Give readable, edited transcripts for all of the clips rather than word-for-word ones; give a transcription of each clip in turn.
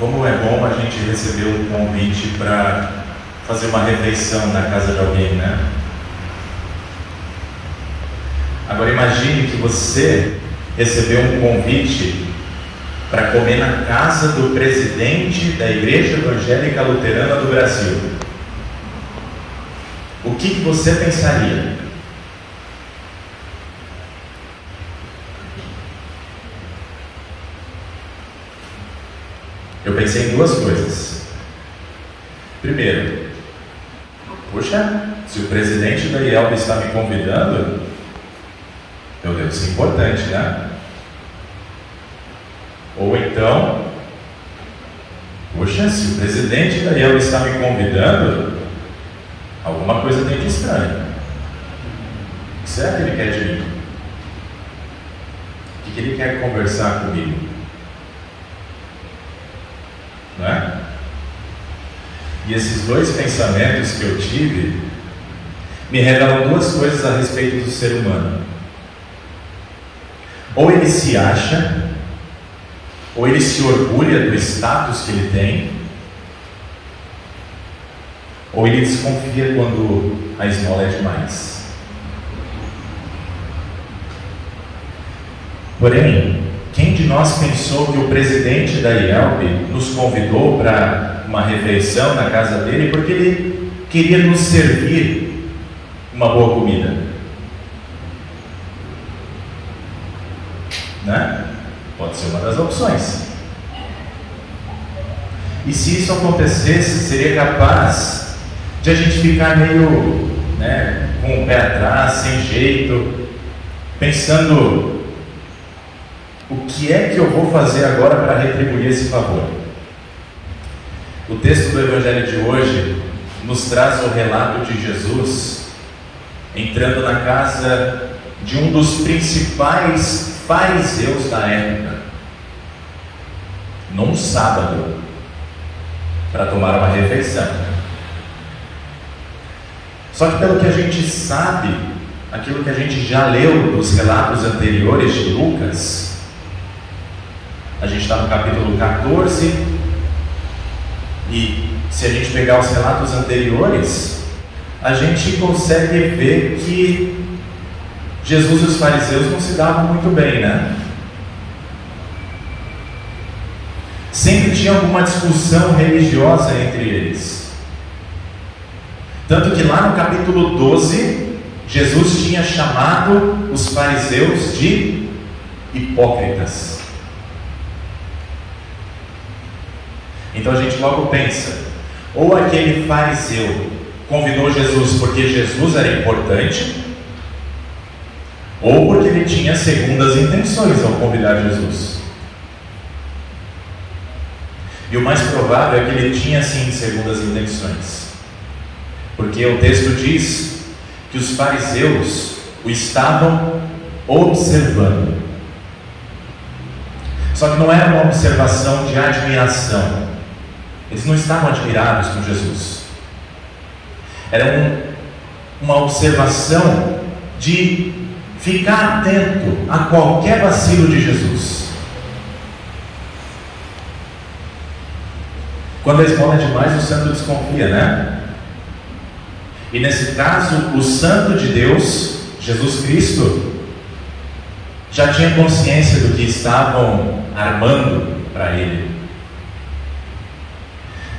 Como é bom a gente receber um convite para fazer uma refeição na casa de alguém, né? Agora imagine que você recebeu um convite para comer na casa do presidente da Igreja Evangélica Luterana do Brasil. O que você pensaria? Eu pensei em duas coisas. Primeiro, puxa, se o presidente da IELB está me convidando, eu devo ser importante, né? Ou então, puxa, se o presidente da IELB está me convidando, alguma coisa tem de estranho. O que será que ele quer de mim? O que ele quer conversar comigo? Não é? E esses dois pensamentos que eu tive me revelam duas coisas a respeito do ser humano. Ou ele se acha, ou ele se orgulha do status que ele tem, ou ele desconfia quando a esmola é demais. Porém, quem de nós pensou que o presidente da IELB nos convidou para uma refeição na casa dele porque ele queria nos servir uma boa comida? Né? Pode ser uma das opções. E se isso acontecesse, seria capaz de a gente ficar meio, com o pé atrás, sem jeito, pensando: o que é que eu vou fazer agora para retribuir esse favor? O texto do Evangelho de hoje nos traz o relato de Jesus entrando na casa de um dos principais fariseus da época, num sábado, para tomar uma refeição. Só que pelo que a gente sabe, aquilo que a gente já leu nos relatos anteriores de Lucas, a gente está no capítulo 14, e se a gente pegar os relatos anteriores, a gente consegue ver que Jesus e os fariseus não se davam muito bem, né? Sempre tinha alguma discussão religiosa entre eles. Tanto que lá no capítulo 12, Jesus tinha chamado os fariseus de hipócritas. Então a gente logo pensa, ou aquele fariseu convidou Jesus porque Jesus era importante, ou porque ele tinha segundas intenções ao convidar Jesus. E o mais provável é que ele tinha sim segundas intenções, porque o texto diz que os fariseus o estavam observando. Só que não era uma observação de admiração. Eles não estavam admirados com Jesus. Era uma observação de ficar atento a qualquer vacilo de Jesus. Quando a esmola é demais, o santo desconfia, né? E nesse caso, o santo de Deus, Jesus Cristo, já tinha consciência do que estavam armando para ele.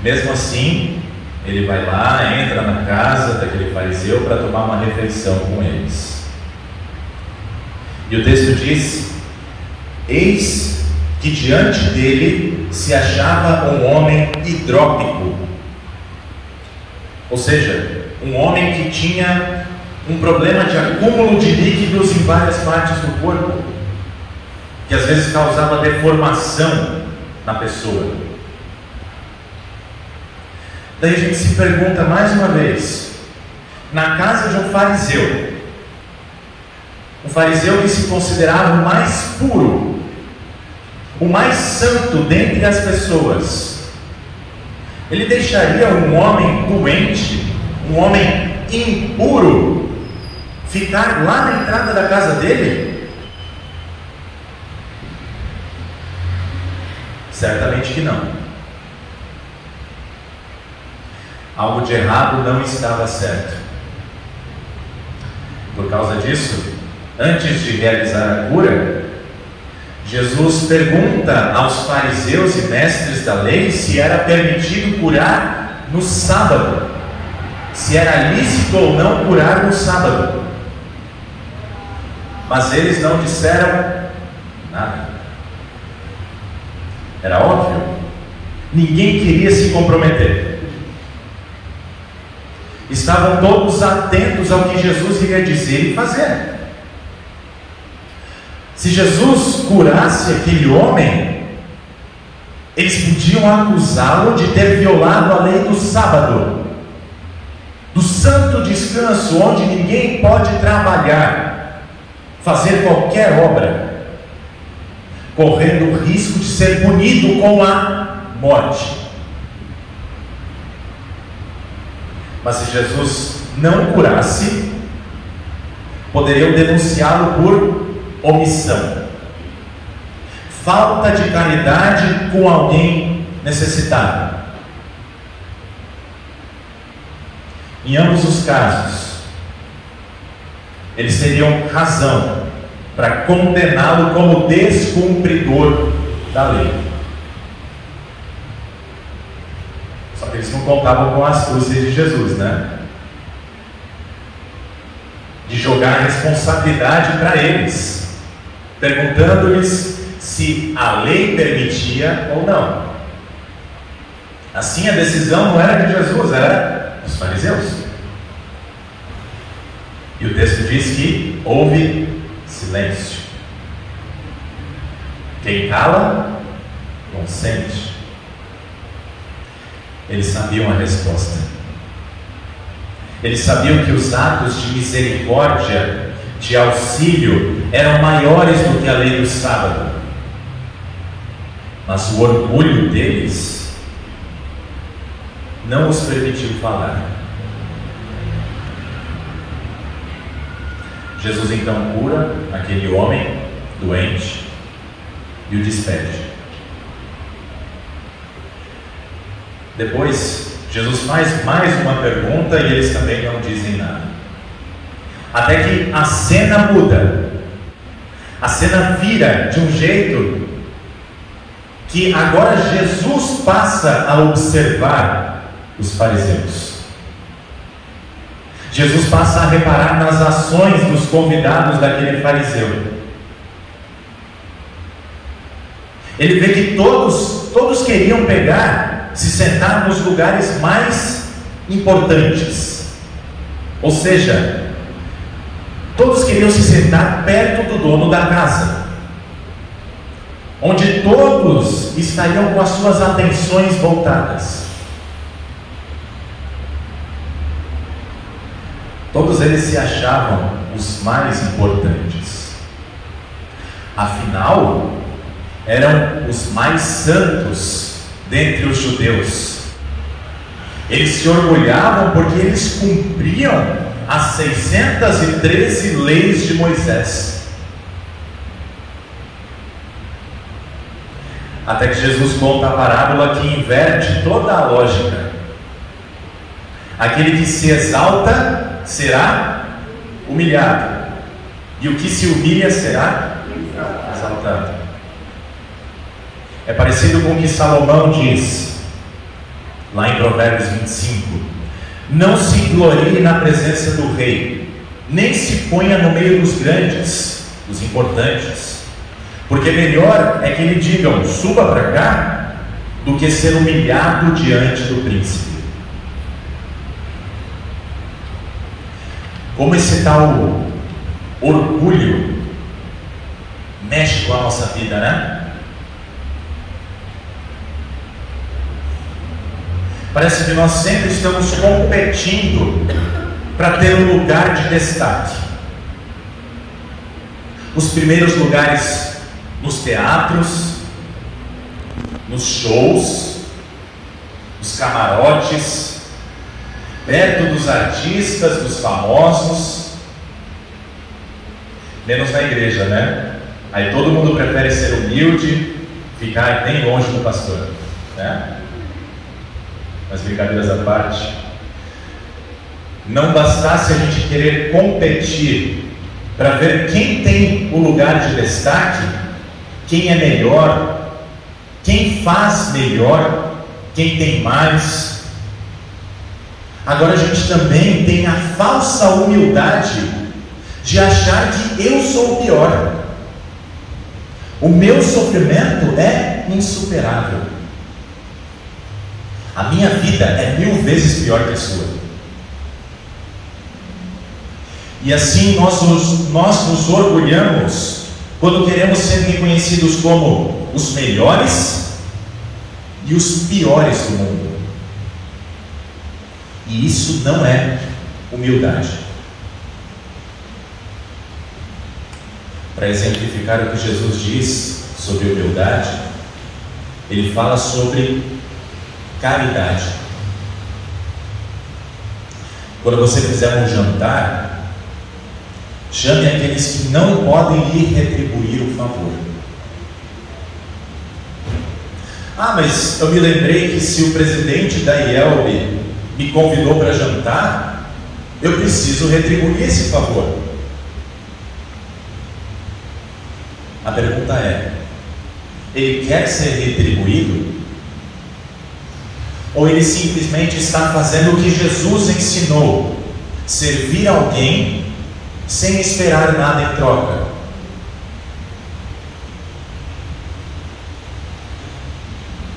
Mesmo assim, ele vai lá, entra na casa daquele fariseu para tomar uma refeição com eles. E o texto diz: eis que diante dele se achava um homem hidrópico, ou seja, um homem que tinha um problema de acúmulo de líquidos em várias partes do corpo, que às vezes causava deformação na pessoa. Daí a gente se pergunta mais uma vez, na casa de um fariseu que se considerava o mais puro, o mais santo dentre as pessoas, ele deixaria um homem doente, um homem impuro, ficar lá na entrada da casa dele? Certamente que não. algo de errado não estava certo. Por causa disso, antes de realizar a cura, Jesus pergunta aos fariseus e mestres da lei se era permitido curar no sábado, se era lícito ou não curar no sábado. Mas eles não disseram nada. Era óbvio, ninguém queria se comprometer. Estavam todos atentos ao que Jesus iria dizer e fazer. Se Jesus curasse aquele homem, eles podiam acusá-lo de ter violado a lei do sábado, do santo descanso, onde ninguém pode trabalhar, fazer qualquer obra, correndo o risco de ser punido com a morte. Mas se Jesus não curasse, poderiam denunciá-lo por omissão, falta de caridade com alguém necessitado. Em ambos os casos, eles teriam razão para condená-lo como descumpridor da lei. Só que eles não contavam com a astúcia de Jesus, né? De jogar a responsabilidade para eles, perguntando-lhes se a lei permitia ou não. Assim, a decisão não era de Jesus, era dos fariseus. E o texto diz que houve silêncio. Quem cala, consente. Eles sabiam a resposta. Eles sabiam que os atos de misericórdia, de auxílio, eram maiores do que a lei do sábado. Mas o orgulho deles não os permitiu falar. Jesus então cura aquele homem doente e o despede. Depois, Jesus faz mais uma pergunta e eles também não dizem nada. Até que a cena muda. A cena vira de um jeito que agora Jesus passa a observar os fariseus. Jesus passa a reparar nas ações dos convidados daquele fariseu. Ele vê que todos queriam se sentar nos lugares mais importantes. Ou seja, todos queriam se sentar perto do dono da casa, onde todos estariam com as suas atenções voltadas. Todos eles se achavam os mais importantes. Afinal, eram os mais santos dentre os judeus. Eles se orgulhavam porque eles cumpriam as 613 leis de Moisés. Até que Jesus conta a parábola que inverte toda a lógica. Aquele que se exalta será humilhado, e o que se humilha será exaltado. É parecido com o que Salomão diz lá em Provérbios 25: não se glorie na presença do rei, nem se ponha no meio dos grandes, dos importantes, porque melhor é que lhe digam suba para cá, do que ser humilhado diante do príncipe. Como esse tal orgulho mexe com a nossa vida, né? Parece que nós sempre estamos competindo para ter um lugar de destaque. Os primeiros lugares nos teatros, nos shows, nos camarotes, perto dos artistas, dos famosos, menos na igreja, né? Aí todo mundo prefere ser humilde, ficar bem longe do pastor, né? Mas brincadeiras à parte, não bastasse a gente querer competir para ver quem tem o lugar de destaque, quem é melhor, quem faz melhor, quem tem mais. Agora a gente também tem a falsa humildade de achar que eu sou o pior. O meu sofrimento é insuperável. A minha vida é 1000 vezes pior que a sua. E assim nós nos orgulhamos quando queremos ser reconhecidos como os melhores e os piores do mundo. E isso não é humildade. Para exemplificar o que Jesus diz sobre humildade, ele fala sobre caridade. Quando você fizer um jantar, chame aqueles que não podem lhe retribuir o favor. Ah, mas eu me lembrei que se o presidente da IELB me convidou para jantar, eu preciso retribuir esse favor. A pergunta é: ele quer ser retribuído? Ou ele simplesmente está fazendo o que Jesus ensinou, servir alguém sem esperar nada em troca?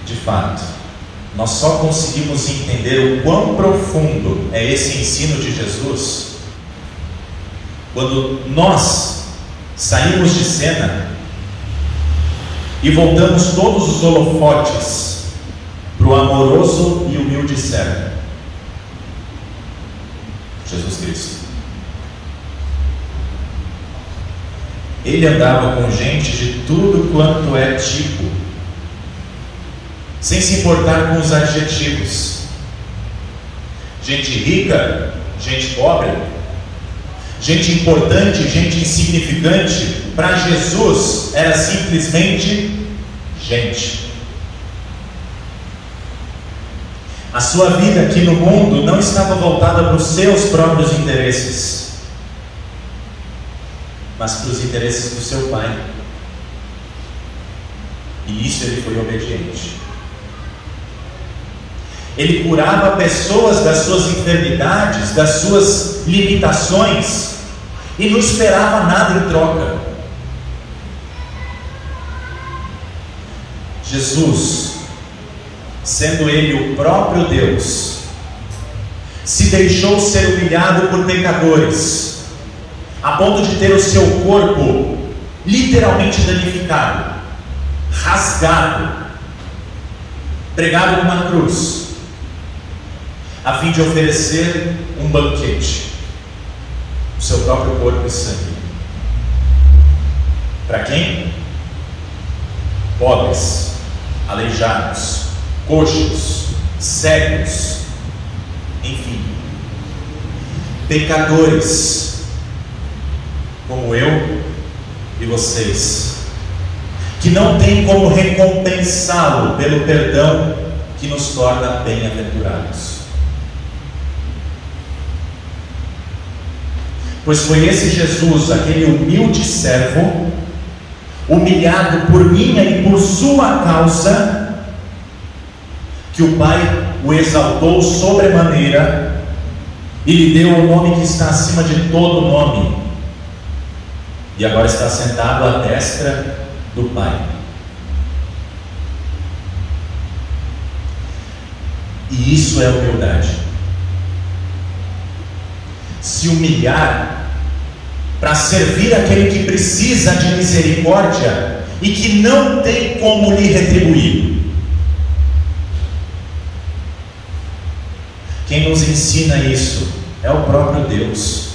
De fato, nós só conseguimos entender o quão profundo é esse ensino de Jesus quando nós saímos de cena e voltamos todos os holofotes para o amoroso e humilde servo, Jesus Cristo. Ele andava com gente de tudo quanto é tipo, sem se importar com os adjetivos. Gente rica, gente pobre, gente importante, gente insignificante. Para Jesus era simplesmente gente. A sua vida aqui no mundo não estava voltada para os seus próprios interesses, mas para os interesses do seu Pai. E nisso ele foi obediente. Ele curava pessoas das suas enfermidades, das suas limitações, e não esperava nada em troca. Jesus, sendo Ele o próprio Deus, se deixou ser humilhado por pecadores, a ponto de ter o seu corpo literalmente danificado, rasgado, pregado numa cruz, a fim de oferecer um banquete, o seu próprio corpo e sangue. Para quem? Pobres, aleijados, coxos, cegos, enfim, pecadores como eu e vocês, que não tem como recompensá-lo pelo perdão que nos torna bem-aventurados. Pois foi esse Jesus, aquele humilde servo, humilhado por minha e por sua causa, que o Pai o exaltou sobremaneira e lhe deu o nome que está acima de todo nome, e agora está sentado à destra do Pai. E isso é humildade. Se humilhar para servir aquele que precisa de misericórdia e que não tem como lhe retribuir. Quem nos ensina isso é o próprio Deus.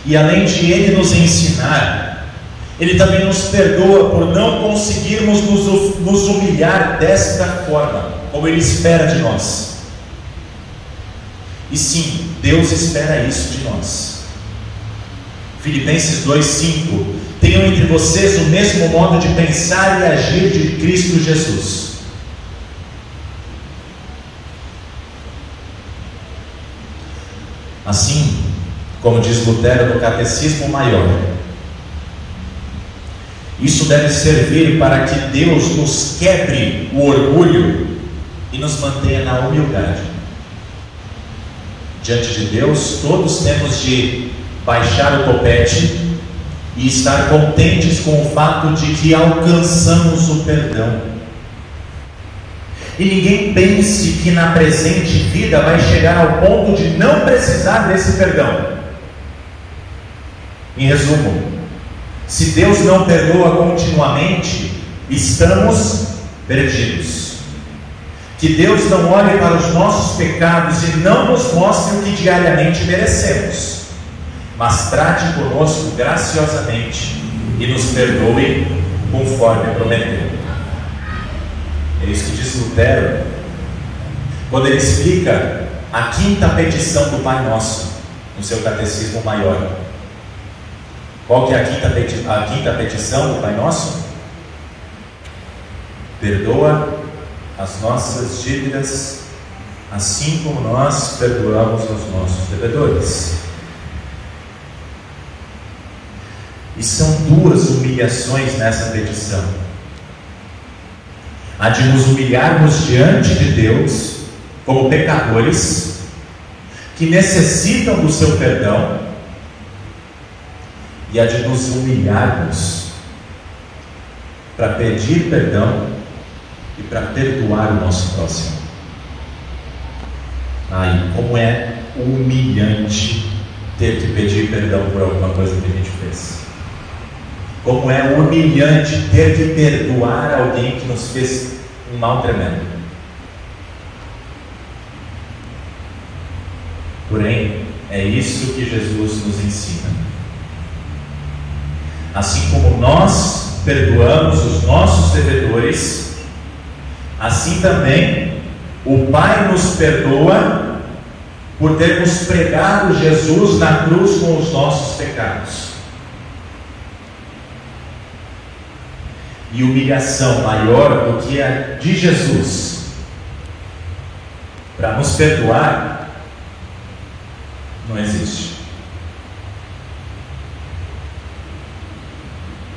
E além de Ele nos ensinar, Ele também nos perdoa por não conseguirmos nos humilhar desta forma, como Ele espera de nós. E sim, Deus espera isso de nós. Filipenses 2:5: tenham entre vocês o mesmo modo de pensar e agir de Cristo Jesus. Assim, como diz Lutero no Catecismo Maior, isso deve servir para que Deus nos quebre o orgulho e nos mantenha na humildade. Diante de Deus, todos temos de baixar o topete e estar contentes com o fato de que alcançamos o perdão. E ninguém pense que na presente vida vai chegar ao ponto de não precisar desse perdão. Em resumo, se Deus não perdoa continuamente, estamos perdidos. Que Deus não olhe para os nossos pecados e não nos mostre o que diariamente merecemos, mas trate conosco graciosamente e nos perdoe conforme prometeu. É isso que diz Lutero quando ele explica a quinta petição do Pai Nosso no seu Catecismo Maior. Qual que é a quinta petição do Pai Nosso? Perdoa as nossas dívidas, assim como nós perdoamos os nossos devedores. E são duas humilhações nessa petição: a de nos humilharmos diante de Deus como pecadores que necessitam do seu perdão, e a de nos humilharmos para pedir perdão e para perdoar o nosso próximo. Ai, como é humilhante ter que pedir perdão por alguma coisa que a gente fez. Como é humilhante ter que perdoar alguém que nos fez um mal tremendo. Porém, é isso que Jesus nos ensina. Assim como nós perdoamos os nossos devedores, assim também o Pai nos perdoa por termos pregado Jesus na cruz com os nossos pecados. E humilhação maior do que a de Jesus para nos perdoar não existe.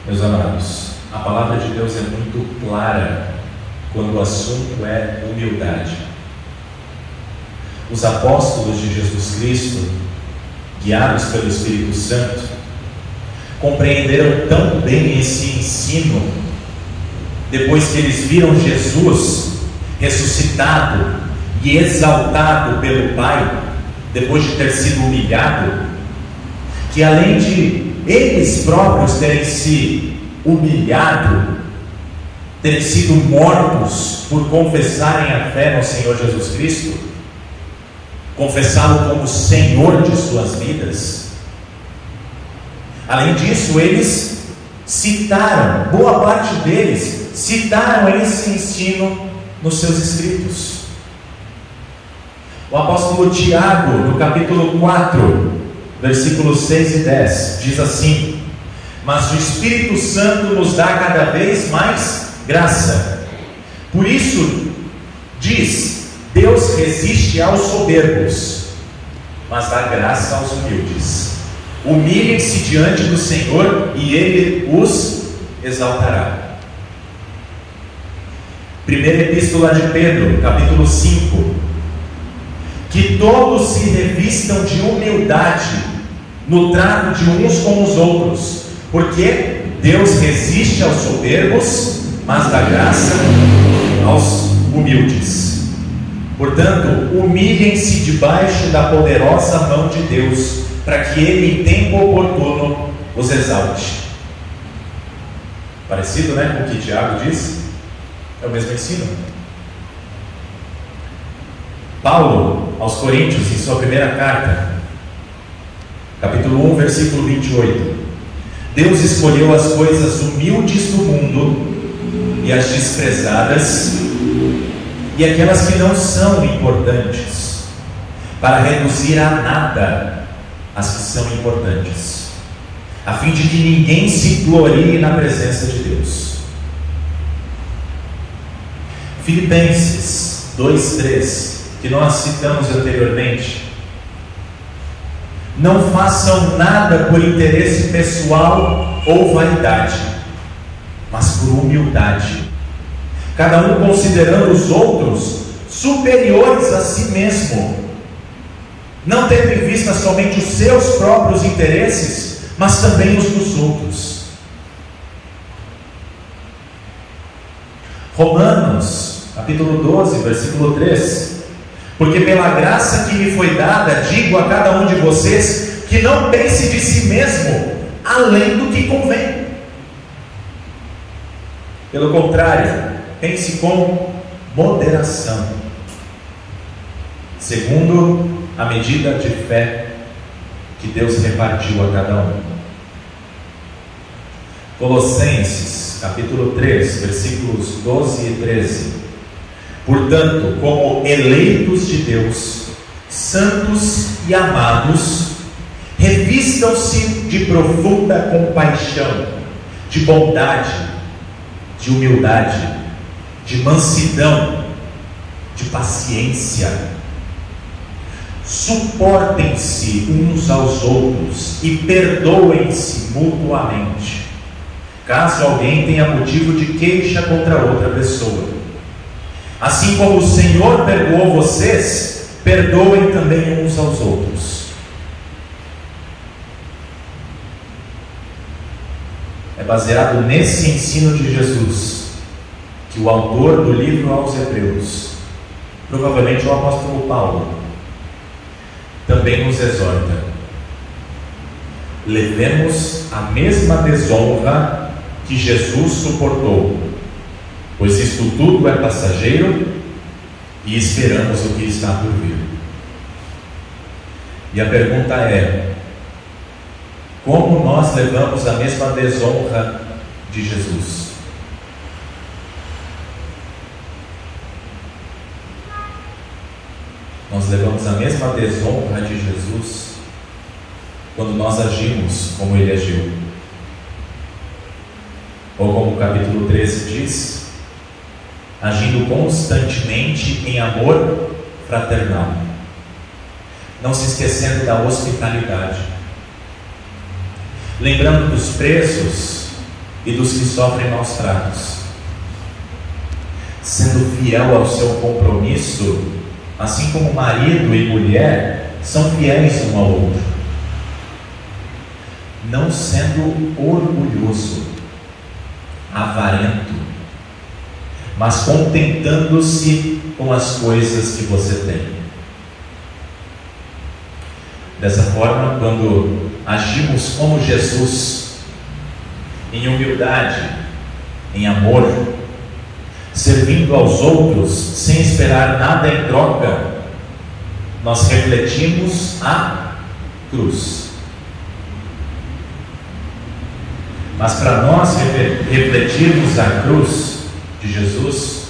Meus amados, a palavra de Deus é muito clara quando o assunto é humildade. Os apóstolos de Jesus Cristo, guiados pelo Espírito Santo, compreenderam tão bem esse ensino depois que eles viram Jesus ressuscitado e exaltado pelo Pai, depois de ter sido humilhado, que além de eles próprios terem se humilhado, terem sido mortos por confessarem a fé no Senhor Jesus Cristo, confessá-lo como Senhor de suas vidas, além disso, eles citaram, boa parte deles citaram esse ensino nos seus escritos. O apóstolo Tiago, no capítulo 4, versículos 6 e 10, diz assim: mas o Espírito Santo nos dá cada vez mais graça. Por isso, diz, Deus resiste aos soberbos, mas dá graça aos humildes. Humilhem-se diante do Senhor e Ele os exaltará. Primeira Epístola de Pedro, capítulo 5: que todos se revistam de humildade no trato de uns com os outros, porque Deus resiste aos soberbos, mas dá graça aos humildes. Portanto, humilhem-se debaixo da poderosa mão de Deus, para que Ele em tempo oportuno os exalte. Parecido, né, com o que Tiago diz? É o mesmo ensino. Paulo, aos Coríntios, em sua primeira carta, capítulo 1, versículo 28: Deus escolheu as coisas humildes do mundo e as desprezadas e aquelas que não são importantes, para reduzir a nada as que são importantes, a fim de que ninguém se glorie na presença de Deus. Filipenses 2:3, que nós citamos anteriormente, Não façam nada por interesse pessoal ou vaidade, mas por humildade, cada um considerando os outros superiores a si mesmo, não tendo em vista somente os seus próprios interesses, mas também os dos outros. Romanos, capítulo 12, versículo 3: porque pela graça que me foi dada, digo a cada um de vocês, que não pense de si mesmo, além do que convém. Pelo contrário, pense com moderação, segundo a medida de fé que Deus repartiu a cada um. Colossenses, capítulo 3, versículos 12 e 13: portanto, como eleitos de Deus, santos e amados, revistam-se de profunda compaixão, de bondade, de humildade, de mansidão, de paciência. Suportem-se uns aos outros e perdoem-se mutuamente, caso alguém tenha motivo de queixa contra outra pessoa. Assim como o Senhor perdoou vocês, perdoem também uns aos outros. É baseado nesse ensino de Jesus que o autor do livro aos Hebreus, provavelmente o apóstolo Paulo, também nos exorta: levemos a mesma desonra que Jesus suportou, pois isto tudo é passageiro e esperamos o que está por vir. E a pergunta é: como nós levamos a mesma desonra de Jesus? Nós levamos a mesma desonra de Jesus quando nós agimos como Ele agiu, ou como o capítulo 13 diz, agindo constantemente em amor fraternal, não se esquecendo da hospitalidade, lembrando dos presos e dos que sofrem maus tratos, sendo fiel ao seu compromisso, assim como marido e mulher são fiéis um ao outro, não sendo orgulhoso, avarento, mas contentando-se com as coisas que você tem. Dessa forma, quando agimos como Jesus, em humildade, em amor, servindo aos outros sem esperar nada em troca, nós refletimos a cruz. Mas para nós refletirmos a cruz de Jesus,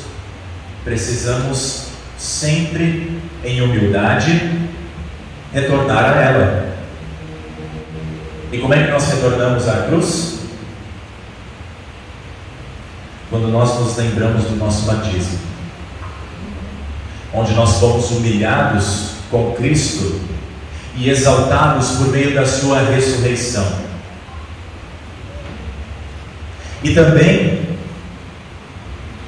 precisamos sempre, em humildade, retornar a ela. E como é que nós retornamos à cruz? Quando nós nos lembramos do nosso batismo, onde nós fomos humilhados com Cristo e exaltados por meio da sua ressurreição. E também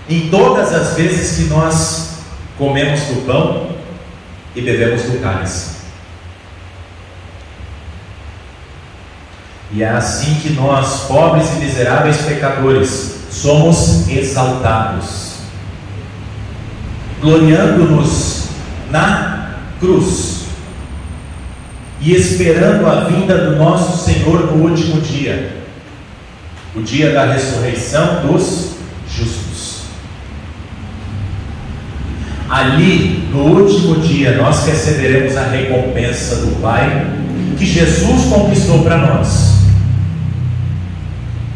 em todas as vezes que nós comemos do pão e bebemos do cálice. E é assim que nós, pobres e miseráveis pecadores, somos exaltados, gloriando-nos na cruz e esperando a vinda do nosso Senhor no último dia, o dia da ressurreição dos justos. Ali, no último dia, nós receberemos a recompensa do Pai que Jesus conquistou para nós,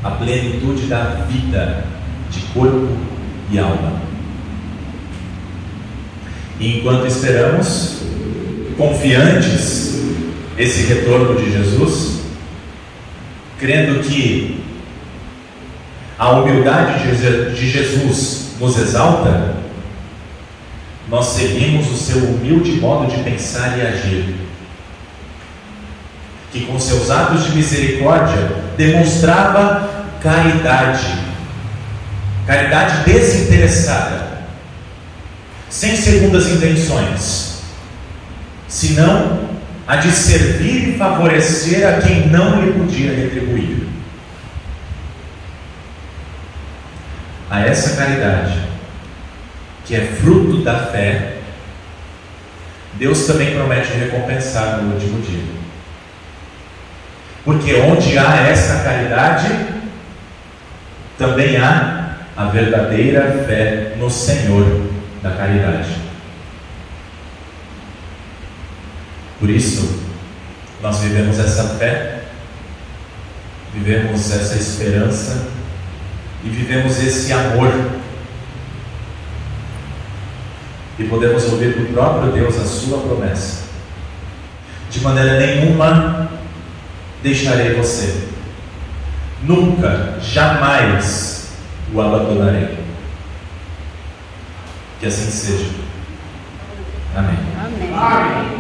a plenitude da vida de corpo e alma. E enquanto esperamos, confiantes, esse retorno de Jesus, crendo que a humildade de Jesus nos exalta, nós seguimos o seu humilde modo de pensar e agir, que com seus atos de misericórdia demonstrava caridade desinteressada, sem segundas intenções, senão a de servir e favorecer a quem não lhe podia retribuir. A essa caridade, que é fruto da fé, Deus também promete recompensar no último dia. Porque onde há essa caridade, também há a verdadeira fé no Senhor da caridade. Por isso, nós vivemos essa fé, vivemos essa esperança e vivemos esse amor. E podemos ouvir do próprio Deus a sua promessa: de maneira nenhuma deixarei você, nunca, jamais o abandonarei. Que assim seja. Amém. Amém. Amém.